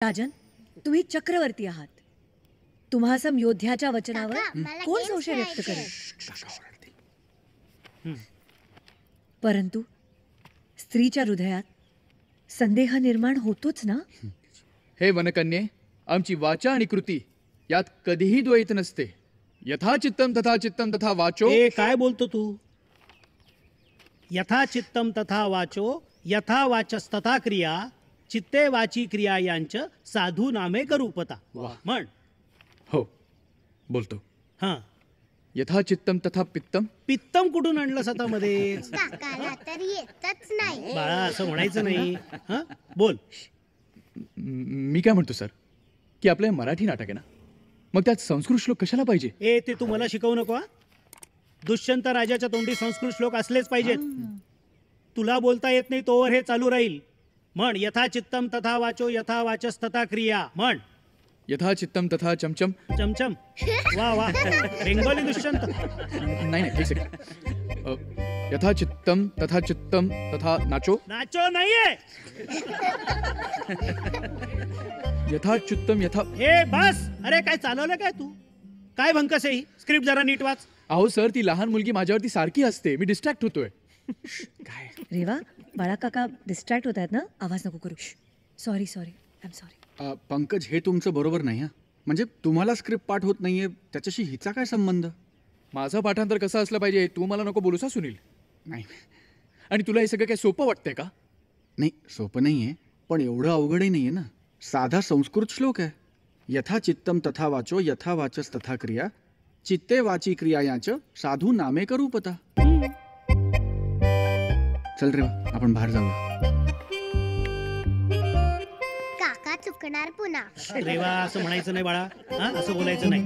राजन, तुम्ही चक्रवर्ती आहात. तुम्हासम योद्ध्याच्या वचनावर कोण संशय व्यक्त करेल? परंतु स्त्रीच्या हृदयात संदेह निर्माण होतोच ना. हे वनकन्ये, आमची वाचा आणि कृती यात कधीही द्वैत नसते. यथा चित्तम तथा चित्तम तथा वाचो. ए काय बोलतो तू? यथा चित्तम तथा वाचो यथा वाचस्तथा क्रिया चित्ते वाची क्रिया यांच साधू नामे करूपता. म्हण. हो बोलतो. हा, यथा चित्तम तथा पित्तम. पित्तम कुठून आणलं स्वतःमध्ये? काकाला तर येतच नाही. बाळा असं म्हणायचं नाही. हा बोल. मी काय म्हणतो सर, की आपलं हे मराठी नाटक आहे ना, मग त्यात संस्कृत श्लोक कशाला पाहिजे? ए ते तू मला शिकवू नको हा. दुष्यंत राजाच्या तोंडी संस्कृत श्लोक असलेच पाहिजेत. तुला बोलता येत नाही तोवर हे चालू राहील. म्हण. यथा चित्तम तथा वाचो यथा वाचस्तथा क्रिया. म्हण. यथा चित्तम तथा चमचम. चमचम. वा वा बेंगोली दुष्यंत. नाही एक सेकंड. यथा चित्तम तथा नाचो. नाचो नाहीये. यथा चित्तम यथा. हे बस. अरे काय चालवलं काय तू? काय भंकस आहे ही? स्क्रिप्ट जरा नीट वाच. अहो सर, ती लहान मुलगी माझ्यावरती सारखी असते, मी डिस्ट्रॅक्ट होतोय. काय रेवा, बाळा काका डिस्ट्रॅक्ट होत आहेत ना. आवाज नको करू. Sorry I am sorry. Pankaj, हे तुमचं बरोबर नाही. म्हणजे तुम्हाला स्क्रिप्ट पाठ होत नाहीये, त्याच्याशी हिचा काय संबंध? माझं पाठांतर कसं असलं पाहिजे तू मला नको बोलूसा सुनील. नाही आणि तुला हे सगळं काय सोपं वाटतंय का? नाही, सोपं नाहीये, पण एवढं अवघडही नाहीये ना. साधा संस्कृत श्लोक आहे. यथा चित्तम तथा वाचो यथा वाचस तथा क्रिया चित्ते वाची क्रिया याच साधू नामे करूपता. चल रे, आपण बाहेर जाऊया. काका चुकणार पुन्हा. रेवा असं म्हणायचं नाही बाळा. हा असं बोलायचं नाही.